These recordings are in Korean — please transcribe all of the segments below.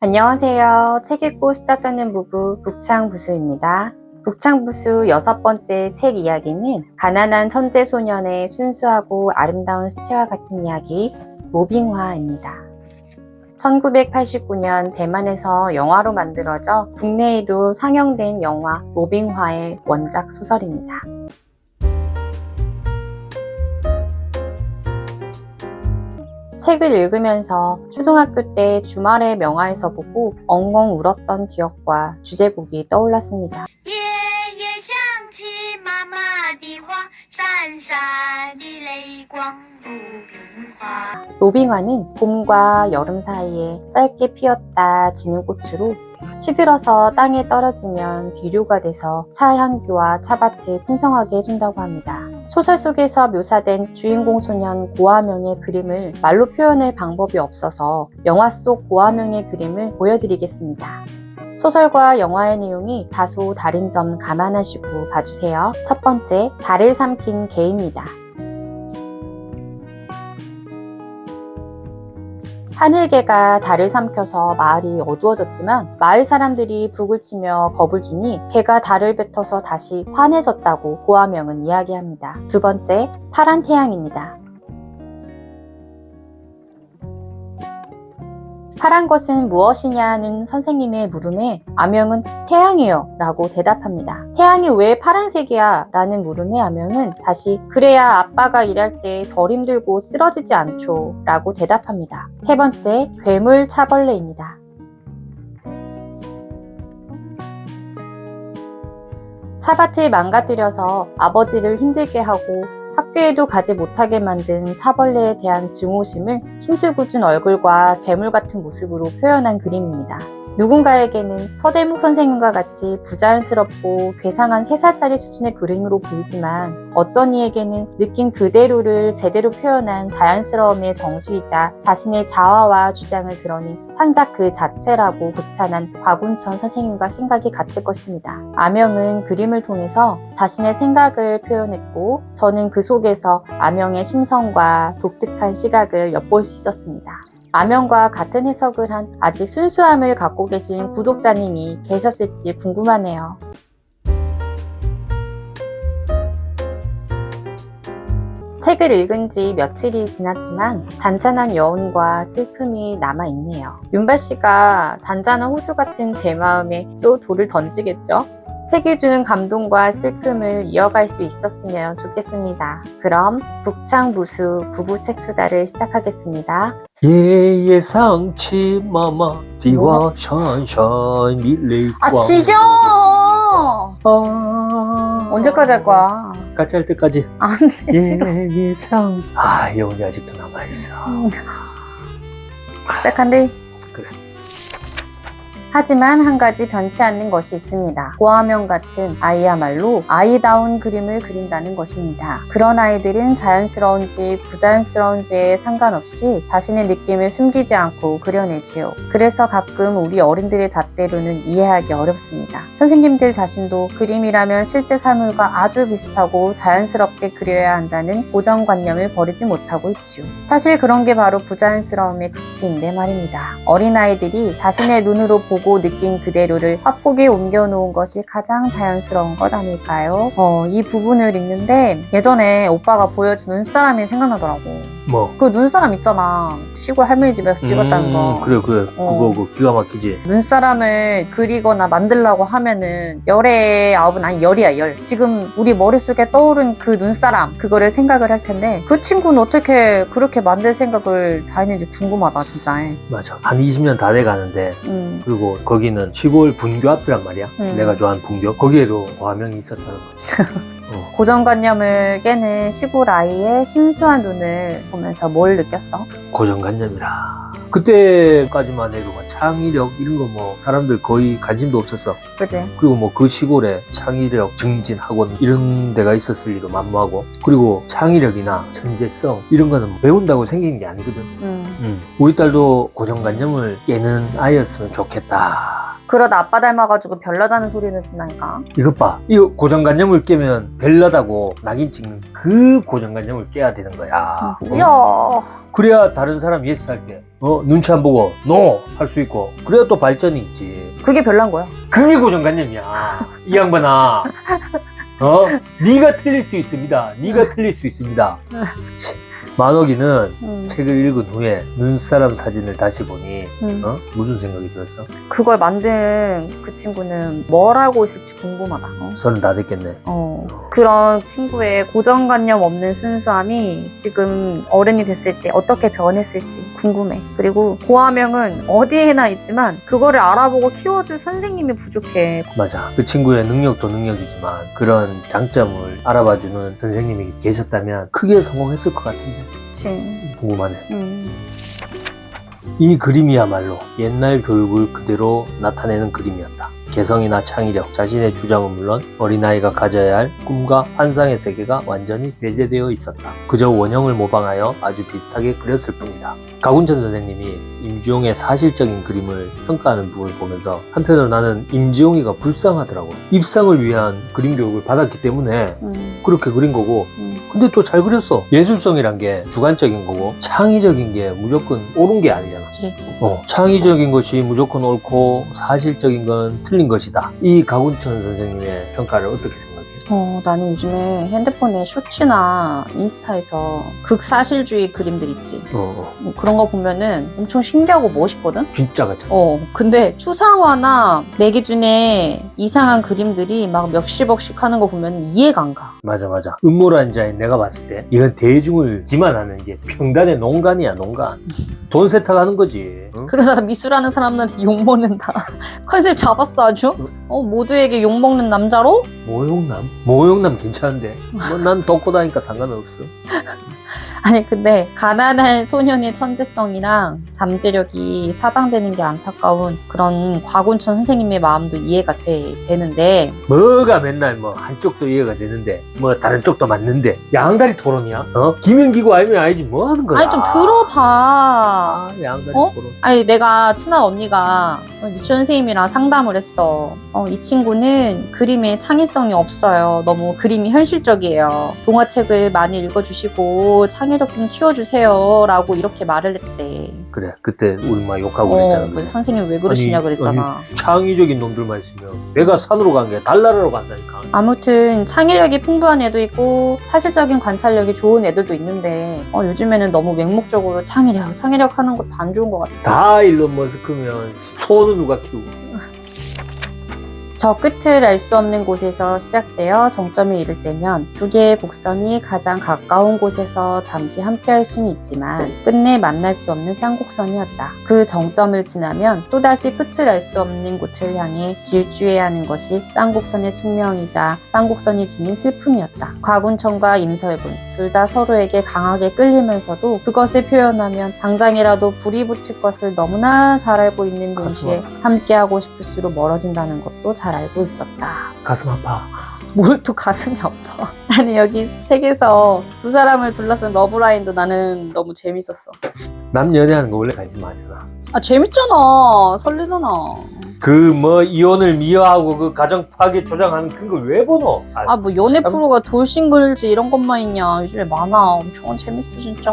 안녕하세요. 책 읽고 수다 떠는 부부 북창부수입니다. 북창부수 6번째 책 이야기는 가난한 천재 소년의 순수하고 아름다운 수채화 같은 이야기 로빙화입니다. 1989년 대만에서 영화로 만들어져 국내에도 상영된 영화 로빙화의 원작 소설입니다. 책을 읽으면서 초등학교 때 주말에 명화에서 보고 엉엉 울었던 기억과 주제곡이 떠올랐습니다. 로빙화는 봄과 여름 사이에 짧게 피었다 지는 꽃으로 시들어서 땅에 떨어지면 비료가 돼서 차 향기와 차밭을 풍성하게 해준다고 합니다. 소설 속에서 묘사된 주인공 소년 고아명의 그림을 말로 표현할 방법이 없어서 영화 속 고아명의 그림을 보여드리겠습니다. 소설과 영화의 내용이 다소 다른 점 감안하시고 봐주세요. 첫 번째, 달을 삼킨 개입니다. 하늘개가 달을 삼켜서 마을이 어두워졌지만 마을 사람들이 북을 치며 겁을 주니 개가 달을 뱉어서 다시 환해졌다고 고아명은 이야기합니다. 두 번째, 파란 태양입니다. 파란 것은 무엇이냐는 선생님의 물음에 아명은 태양이요 라고 대답합니다. 태양이 왜 파란색이야? 라는 물음에 아명은 다시 그래야 아빠가 일할 때 덜 힘들고 쓰러지지 않죠 라고 대답합니다. 세 번째, 괴물 차벌레입니다. 차밭을 망가뜨려서 아버지를 힘들게 하고 학교에도 가지 못하게 만든 차벌레에 대한 증오심을 심술궂은 얼굴과 괴물 같은 모습으로 표현한 그림입니다. 누군가에게는 서대묵 선생님과 같이 부자연스럽고 괴상한 3살짜리 수준의 그림으로 보이지만 어떤 이에게는 느낌 그대로를 제대로 표현한 자연스러움의 정수이자 자신의 자화와 주장을 드러낸 창작 그 자체라고 극찬한 곽운천 선생님과 생각이 같을 것입니다. 아명은 그림을 통해서 자신의 생각을 표현했고 저는 그 속에서 아명의 심성과 독특한 시각을 엿볼 수 있었습니다. 아명과 같은 해석을 한 아직 순수함을 갖고 계신 구독자님이 계셨을지 궁금하네요. 책을 읽은 지 며칠이 지났지만 잔잔한 여운과 슬픔이 남아있네요. 윤발씨가 잔잔한 호수 같은 제 마음에 또 돌을 던지겠죠? 책이 주는 감동과 슬픔을 이어갈 수 있었으면 좋겠습니다. 그럼 북창부수 부부책수다를 시작하겠습니다. 예상치 마마 디와 샤샤 밀레이꽝. 지겨워! 언제까지 할 거야? 같이 할 때까지. 안 돼, 싫어. 여운이 아직도 남아있어. 시작한대. 그래. 하지만 한 가지 변치 않는 것이 있습니다. 고아명 같은 아이야말로 아이다운 그림을 그린다는 것입니다. 그런 아이들은 자연스러운지 부자연스러운지에 상관없이 자신의 느낌을 숨기지 않고 그려내지요. 그래서 가끔 우리 어른들의 잣대로는 이해하기 어렵습니다. 선생님들 자신도 그림이라면 실제 사물과 아주 비슷하고 자연스럽게 그려야 한다는 고정관념을 버리지 못하고 있지요. 사실 그런 게 바로 부자연스러움의 극치인데 말입니다. 어린아이들이 자신의 눈으로 보고 느낀 그대로를 화폭에 옮겨놓은 것이 가장 자연스러운 것 아닐까요? 이 부분을 읽는데 예전에 오빠가 보여준 눈사람이 생각나더라고. 뭐? 그 눈사람 있잖아. 시골 할머니 집에서 찍었다는 거. 그래. 그거 기가 막히지. 눈사람을 그리거나 만들려고 하면은 열의 아홉은 아니 열이야 열. 지금 우리 머릿속에 떠오른 그 눈사람 그거를 생각을 할 텐데 그 친구는 어떻게 그렇게 만들 생각을 다 했는지 궁금하다 진짜. 맞아. 한 20년 다 돼가는데 그리고 거기는 시골 분교 앞이란 말이야. 내가 좋아하는 분교. 거기에도 고아명이 있었다는 거지. 고정관념을 깨는 시골 아이의 순수한 눈을 보면서 뭘 느꼈어? 고정관념이라. 그때까지만 해도 창의력 이런 거 뭐 사람들 거의 관심도 없었어. 그치? 그리고 뭐 그 시골에 창의력 증진 학원 이런 데가 있었을 리도 만무하고, 그리고 창의력이나 천재성 이런 거는 배운다고 생기는 게 아니거든. 우리 딸도 고정관념을 깨는 아이였으면 좋겠다 그러다 아빠 닮아가지고 별나다는 소리를 듣나니까. 이것 봐. 이거 고정관념을 깨면 별나다고 낙인 찍는 그 고정관념을 깨야 되는 거야. 뭐야. 그래야 다른 사람 예스할 때 눈치 안 보고 NO 할 수 있고 그래야 또 발전이 있지. 그게 별난 거야. 그게 고정관념이야. 이 양반아. 네가 틀릴 수 있습니다. 네가 틀릴 수 있습니다. 만옥이는 책을 읽은 후에 눈사람 사진을 다시 보니 무슨 생각이 들었어? 그걸 만든 그 친구는 뭘 알고 있을지 궁금하다. 서른 다 됐겠네. 그런 친구의 고정관념 없는 순수함이 지금 어른이 됐을 때 어떻게 변했을지 궁금해. 그리고 고아명은 어디에나 있지만 그거를 알아보고 키워줄 선생님이 부족해. 맞아. 그 친구의 능력도 능력이지만 그런 장점을 알아봐주는 선생님이 계셨다면 크게 성공했을 것 같은데. 그치. 궁금하네. 이 그림이야말로 옛날 교육을 그대로 나타내는 그림이었다. 개성이나 창의력, 자신의 주장은 물론 어린아이가 가져야 할 꿈과 환상의 세계가 완전히 배제되어 있었다. 그저 원형을 모방하여 아주 비슷하게 그렸을 뿐이다. 가군천 선생님이 임지용의 사실적인 그림을 평가하는 부분을 보면서 한편으로 나는 임지용이가 불쌍하더라고. 입상을 위한 그림 교육을 받았기 때문에 그렇게 그린 거고 근데 또 잘 그렸어. 예술성이란 게 주관적인 거고 창의적인 게 무조건 옳은 게 아니잖아. 그치. 창의적인 것이 무조건 옳고 사실적인 건 틀린 것이다. 이 가군천 선생님의 평가를 어떻게 생각해? 나는 요즘에 핸드폰에 쇼츠나 인스타에서 극사실주의 그림들 있지. 뭐 그런 거 보면은 엄청 신기하고 멋있거든? 진짜 같아. 근데 추상화나 내 기준에 이상한 그림들이 막 몇십억씩 하는 거 보면 이해가 안 가. 맞아. 음모란 자인 내가 봤을 때 이건 대중을 기만하는 게 평단의 농간이야, 농간. 돈 세탁하는 거지. 응? 그러다가 미술하는 사람들한테 욕먹는다. 컨셉 잡았어 아주? 모두에게 욕먹는 남자로? 모욕남 괜찮은데. 난 덮고 다니까 상관없어. 아니 근데 가난한 소년의 천재성이랑 잠재력이 사장되는 게 안타까운 그런 과군천 선생님의 마음도 이해가 되는데 뭐가 맨날 뭐 한쪽도 이해가 되는데 뭐 다른 쪽도 맞는데 양다리 토론이야? 김연기고 아니면 아니지 뭐 하는 거야? 아니 좀 들어봐. 양다리 토론. 아니 내가 친한 언니가 유치원 선생님이랑 상담을 했어. 이 친구는 그림에 창의성이 없어요. 너무 그림이 현실적이에요. 동화책을 많이 읽어주시고 창의력 좀 키워주세요 라고 이렇게 말을 했대. 그래 그때 우리 막 욕하고 그랬잖아. 그래서 선생님 왜 그러시냐 그랬잖아. 창의적인 놈들만 있으면 내가 산으로 간 게 달나라로 간다니까. 아무튼 창의력이 풍부한 애도 있고 사실적인 관찰력이 좋은 애들도 있는데 요즘에는 너무 맹목적으로 창의력 하는 것도 안 좋은 것 같아. 다 일론 머스크면 소는 누가 키우고. 저 끝을 알 수 없는 곳에서 시작되어 정점을 이룰 때면 두 개의 곡선이 가장 가까운 곳에서 잠시 함께할 수는 있지만 끝내 만날 수 없는 쌍곡선이었다. 그 정점을 지나면 또다시 끝을 알 수 없는 곳을 향해 질주해야 하는 것이 쌍곡선의 숙명이자 쌍곡선이 지닌 슬픔이었다. 과군천과 임설군 둘 다 서로에게 강하게 끌리면서도 그것을 표현하면 당장이라도 불이 붙을 것을 너무나 잘 알고 있는 동시에 함께하고 싶을수록 멀어진다는 것도 잘 알고 있었다. 가슴 아파. 뭘 또 가슴이 아파. 나는 여기 책에서 두 사람을 둘러싼 러브라인도 나는 너무 재밌었어. 남 연애하는 거 원래 관심 많잖아. 재밌잖아. 설레잖아. 그 뭐 이혼을 미화하고 그 가정 파괴 조장하는 그걸 왜 보노? 뭐 연애 프로가 돌싱글즈 이런 것만 있냐. 요즘에 많아. 엄청 재밌어 진짜.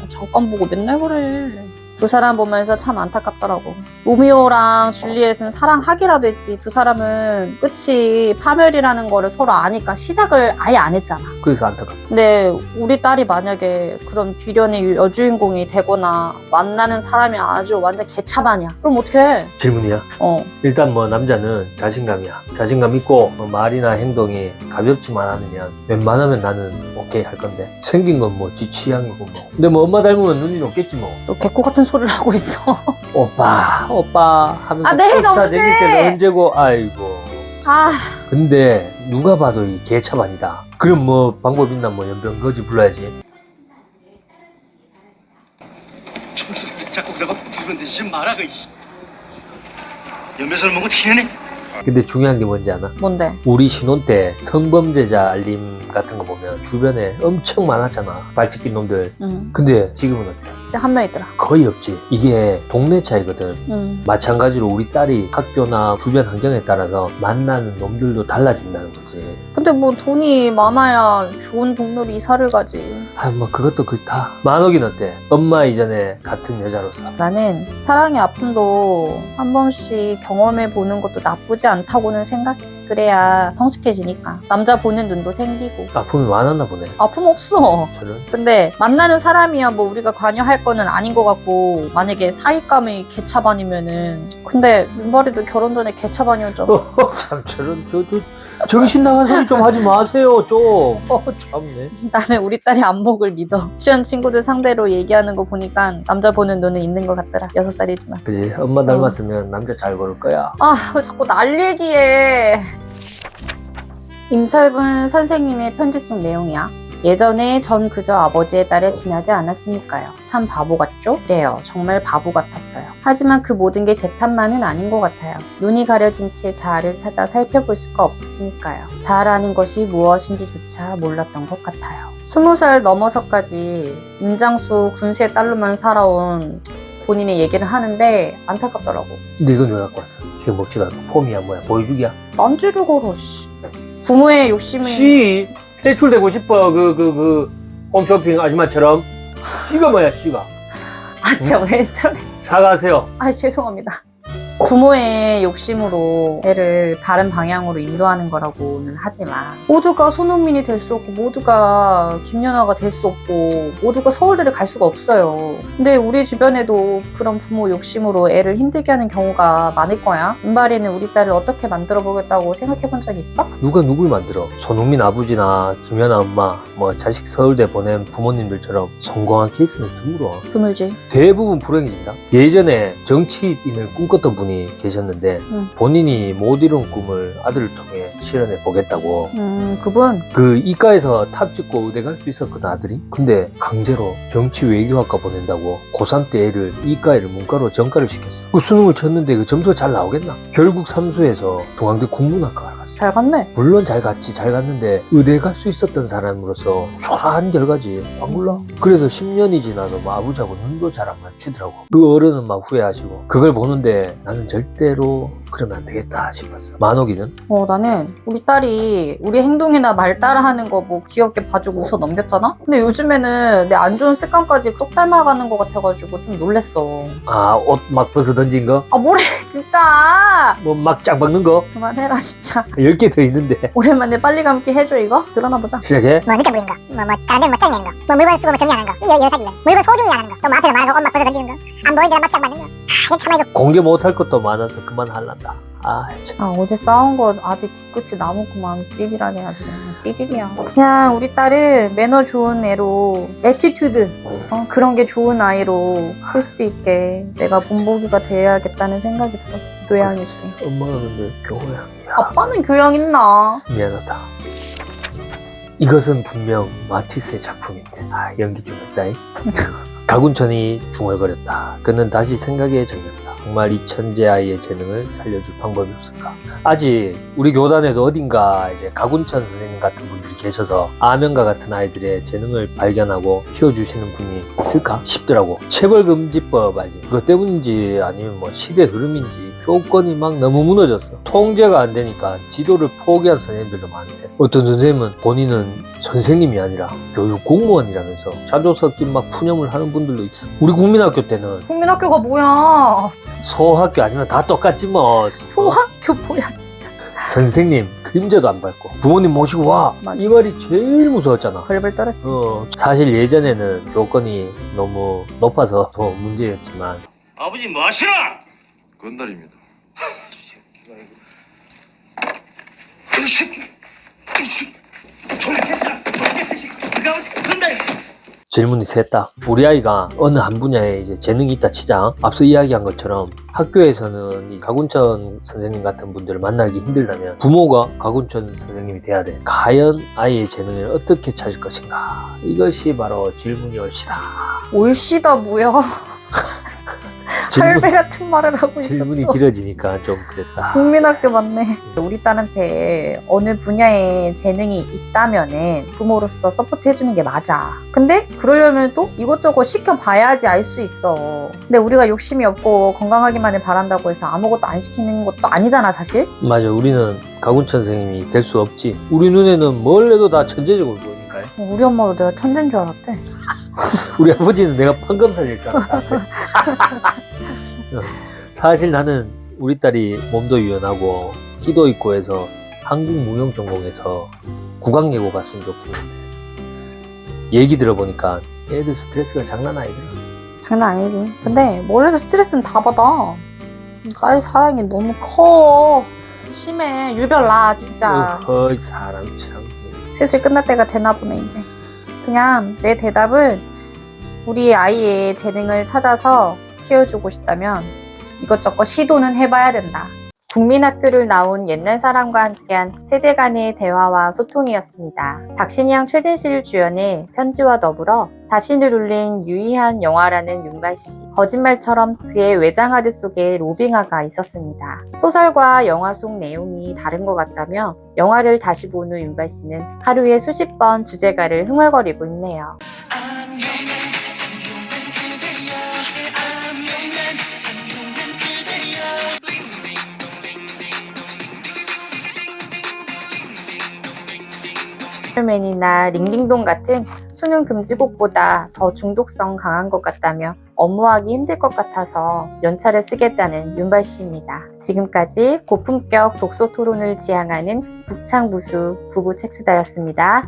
잠깐 보고 맨날 그래. 두 사람 보면서 참 안타깝더라고. 로미오랑 줄리엣은 사랑하기라도 했지. 두 사람은 끝이 파멸이라는 거를 서로 아니까 시작을 아예 안 했잖아. 그래서 안타깝다. 근데 우리 딸이 만약에 그런 비련의 여주인공이 되거나 만나는 사람이 아주 완전 개차반이야. 그럼 어떡해? 질문이야. 일단 뭐 남자는 자신감이야. 자신감 있고 뭐 말이나 행동이 가볍지만 않으면 웬만하면 나는 오케이 할 건데 생긴 건 뭐 지 취향이고 뭐. 근데 뭐 엄마 닮으면 눈이 높겠지 뭐. 너 개코 같은 소리를 하고 있어. 오빠 하면서 내가 차 언제? 내릴 때는 언제고 아이고. 근데 누가 봐도 이 개차반이다. 그럼 뭐 방법 있나? 뭐 연변 거지 불러야지. 자꾸 그러고 두근대지 마라 그 연변설 먹고 튀네. 근데 중요한 게 뭔지 아나? 뭔데? 우리 신혼 때 성범죄자 알림 같은 거 보면 주변에 엄청 많았잖아. 발치낀 놈들. 근데 지금은 어때? 진짜 한 명 있더라. 거의 없지. 이게 동네 차이거든. 마찬가지로 우리 딸이 학교나 주변 환경에 따라서 만나는 놈들도 달라진다는 거지. 근데 뭐 돈이 많아야 좋은 동네로 이사를 가지. 뭐 그것도 그렇다. 만옥이는 어때? 엄마 이전에 같은 여자로서. 나는 사랑의 아픔도 한 번씩 경험해보는 것도 나쁘지 않다고는 생각해. 그래야 성숙해지니까. 남자 보는 눈도 생기고. 아픔이 많았나 보네. 아픔 없어. 저는. 근데 만나는 사람이야 뭐 우리가 관여할 거는 아닌 것 같고, 만약에 사윗감이 개차반이면은, 근데 민발이도 결혼 전에 개차반이었잖아. 참 저런 저 정신 나간 소리 좀 하지 마세요 좀. 참네. 나는 우리 딸이 안목을 믿어. 취한 친구들 상대로 얘기하는 거 보니까 남자 보는 눈은 있는 것 같더라. 6살이지만. 그지. 엄마 닮았으면 남자 잘 고를 거야. 아, 왜 자꾸 날 얘기해. 임설분 선생님의 편지 속 내용이야. 예전에 전 그저 아버지의 딸에 지나지 않았으니까요. 참 바보 같죠? 그래요. 정말 바보 같았어요. 하지만 그 모든 게 제 탓만은 아닌 것 같아요. 눈이 가려진 채 자아를 찾아 살펴볼 수가 없었으니까요. 자아라는 것이 무엇인지조차 몰랐던 것 같아요. 20살 넘어서까지 임장수 군수의 딸로만 살아온 본인의 얘기를 하는데 안타깝더라고. 근데 이건 왜 갖고 왔어? 기억 먹지도 않고 폼이야 뭐야 보여주기야? 난지를 걸어, 씨. 부모의 욕심을. 씨 퇴출되고 싶어 그 홈쇼핑 아줌마처럼. 씨가 뭐야 씨가. 아, 진짜 왜 저래. 사과하세요. 아, 죄송합니다. 부모의 욕심으로 애를 바른 방향으로 인도하는 거라고는 하지만, 모두가 손흥민이 될 수 없고 모두가 김연아가 될 수 없고 모두가 서울대를 갈 수가 없어요. 근데 우리 주변에도 그런 부모 욕심으로 애를 힘들게 하는 경우가 많을 거야. 은발이는 우리 딸을 어떻게 만들어 보겠다고 생각해 본 적 있어? 누가 누굴 만들어? 손흥민 아버지나 김연아 엄마 뭐 자식 서울대 보낸 부모님들처럼 성공한 케이스는 드물어. 드물지. 대부분 불행해진다. 예전에 정치인을 꿈꿨던 분이 계셨는데 본인이 못 이룬 꿈을 아들을 통해 실현해 보겠다고. 그분? 그 이과에서 탑 찍고 의대 갈 수 있었거든 아들이. 근데 강제로 정치 외교학과 보낸다고 고3 때 애를 이과를 문과로 전과를 시켰어. 그 수능을 쳤는데 그 점수가 잘 나오겠나? 결국 삼수에서 중앙대 국문학과를 갔어. 잘 갔네. 물론 잘 갔지. 잘 갔는데 의대 갈 수 있었던 사람으로서 초라한 결과지. 안 몰라? 그래서 10년이 지나서 뭐 아버지하고 눈도 잘 안 맞추더라고. 그 어른은 막 후회하시고. 그걸 보는데 나는 절대로 그러면 안 되겠다 싶었어. 만옥이는? 나는 우리 딸이 우리 행동이나 말 따라하는 거 뭐 귀엽게 봐주고 웃어 넘겼잖아? 근데 요즘에는 내 안 좋은 습관까지 쏙 닮아가는 것 같아가지고 좀 놀랬어. 아, 옷 막 벗어 던진 거? 아, 뭐래 진짜. 뭐 막 짱 박는 거? 그만해라 진짜. 10개 더 있는데. 오랜만에 빨리 감기 해줘 이거? 드러나 보자. 시작해. 뭐 늦게 부리는 거, 잘안되면 짜증내는 거, 뭐 물건 쓰고 뭐 정리하는 거, 이거 사실래. 물건 소중히 하는 거, 또 뭐 앞에서 말하고 엄마 벗어 던지는 거, 안 보이는 데나 막장 맞는 거. 이거 참 이거 공개 못할 것도 많아서 그만할란다. 아, 참. 아, 어제 싸운 거 아직 뒤끝이 남았구만. 찌질하게 아주 그냥 찌질이야. 그냥 우리 딸은 매너 좋은 애로, 애티튜드 그런 게 좋은 아이로 클 수 있게 내가 본보기가 돼야겠다는 생각이 들었어. 교양 있게. 엄마가 근데 교양이야. 아빠는 교양 있나? 미안하다. 이것은 분명 마티스의 작품인데. 아, 연기 좀 했다잉. 가군천이 중얼거렸다. 그는 다시 생각에 잠겼다. 정말 이 천재 아이의 재능을 살려줄 방법이 없을까? 아직 우리 교단에도 어딘가 이제 가군천 선생님 같은 분들이 계셔서 아명과 같은 아이들의 재능을 발견하고 키워주시는 분이 있을까 싶더라고. 체벌금지법 알지? 그것 때문인지 아니면 뭐 시대 흐름인지 교권이 막 너무 무너졌어. 통제가 안 되니까 지도를 포기한 선생님들도 많은데, 어떤 선생님은 본인은 선생님이 아니라 교육 공무원이라면서 자조 섞인 막 푸념을 하는 분들도 있어. 우리 국민학교 때는 국민학교가 뭐야? 소학교 아니면 다 똑같지 뭐. 소학교 뭐야 진짜. 선생님 그림자도 안 밟고 부모님 모시고 와. 맞아. 이 말이 제일 무서웠잖아. 벌벌 떨었지. 사실 예전에는 교권이 너무 높아서 더 문제였지만. 아버지 뭐 하시나? 건달입니다. 이 새끼 돌겠다. 네가 아버지 건달. 질문이 셋다. 우리 아이가 어느 한 분야에 이제 재능이 있다 치자. 앞서 이야기한 것처럼 학교에서는 이 가군천 선생님 같은 분들을 만나기 힘들다면 부모가 가군천 선생님이 돼야 돼. 과연 아이의 재능을 어떻게 찾을 것인가? 이것이 바로 질문이 옳시다. 올시다 뭐야? 할배 같은 말을 하고 있어. 질문이 길어지니까 좀 그랬다. 국민학교 맞네. 우리 딸한테 어느 분야에 재능이 있다면은 부모로서 서포트 해주는 게 맞아. 근데 그러려면 또 이것저것 시켜봐야지 알 수 있어. 근데 우리가 욕심이 없고 건강하기만을 바란다고 해서 아무것도 안 시키는 것도 아니잖아, 사실. 맞아, 우리는 가군천 선생님이 될 수 없지. 우리 눈에는 뭘 해도 다 천재적으로 보니까요. 우리 엄마도 내가 천재인 줄 알았대. 우리 아버지는 내가 판검사일 줄 알았다. 사실 나는 우리 딸이 몸도 유연하고 끼도 있고 해서 한국무용 전공해서 국악예고 갔으면 좋겠는데 얘기 들어보니까 애들 스트레스가 장난 아니더라. 장난 아니지. 근데 뭘 해도 스트레스는 다 받아. 딸 사랑이 너무 커. 심해. 유별나 진짜. 어이 사람 참. 슬슬 끝날 때가 되나 보네 이제. 그냥 내 대답은 우리 아이의 재능을 찾아서 키워주고 싶다면 이것저것 시도는 해봐야 된다. 국민학교를 나온 옛날 사람과 함께한 세대 간의 대화와 소통이었습니다. 박신양 최진실 주연의 편지와 더불어 자신을 울린 유희한 영화라는 윤발씨. 거짓말처럼 그의 외장하드 속에 로빙아가 있었습니다. 소설과 영화 속 내용이 다른 것 같다며 영화를 다시 본 후 윤발씨는 하루에 수십 번 주제가를 흥얼거리고 있네요. 맨이나 링딩동 같은 수능 금지곡보다 더 중독성 강한 것 같다며 업무하기 힘들 것 같아서 연차를 쓰겠다는 윤발씨입니다. 지금까지 고품격 독서 토론을 지향하는 북창부수 부부 책수다였습니다.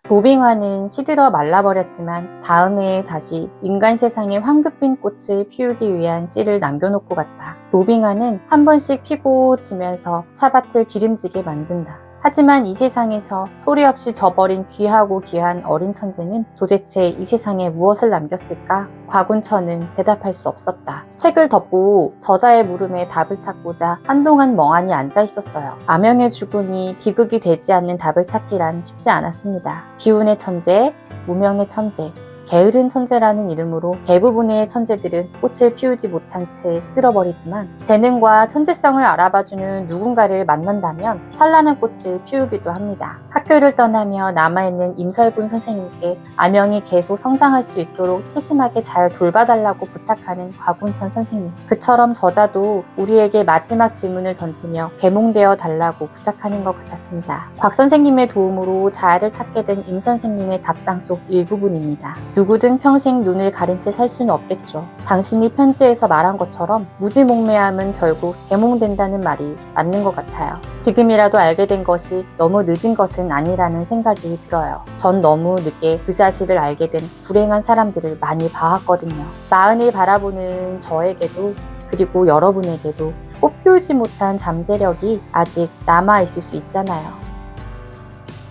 로빙화는 시들어 말라버렸지만 다음 해에 다시 인간 세상에 황급빈 꽃을 피우기 위한 씨를 남겨놓고 갔다. 로빙화는 한 번씩 피고 지면서 차밭을 기름지게 만든다. 하지만 이 세상에서 소리 없이 져버린 귀하고 귀한 어린 천재는 도대체 이 세상에 무엇을 남겼을까? 곽운천은 대답할 수 없었다. 책을 덮고 저자의 물음에 답을 찾고자 한동안 멍하니 앉아 있었어요. 암영의 죽음이 비극이 되지 않는 답을 찾기란 쉽지 않았습니다. 비운의 천재, 무명의 천재, 게으른 천재라는 이름으로 대부분의 천재들은 꽃을 피우지 못한 채 시들어버리지만 재능과 천재성을 알아봐주는 누군가를 만난다면 찬란한 꽃을 피우기도 합니다. 학교를 떠나며 남아있는 임설군 선생님께 암영이 계속 성장할 수 있도록 세심하게 잘 돌봐달라고 부탁하는 곽운천 선생님. 그처럼 저자도 우리에게 마지막 질문을 던지며 계몽되어 달라고 부탁하는 것 같았습니다. 곽 선생님의 도움으로 자아를 찾게 된 임 선생님의 답장 속 일부분입니다. 누구든 평생 눈을 가린 채 살 수는 없겠죠. 당신이 편지에서 말한 것처럼 무지몽매함은 결국 계몽된다는 말이 맞는 것 같아요. 지금이라도 알게 된 것이 너무 늦은 것은 아니라는 생각이 들어요. 전 너무 늦게 그 사실을 알게 된 불행한 사람들을 많이 봐왔거든요. 마흔을 바라보는 저에게도 그리고 여러분에게도 꽃 피우지 못한 잠재력이 아직 남아있을 수 있잖아요.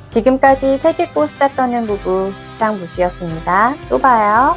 지금까지 책 읽고 수다 떠는 부부 장부수였습니다. 또 봐요.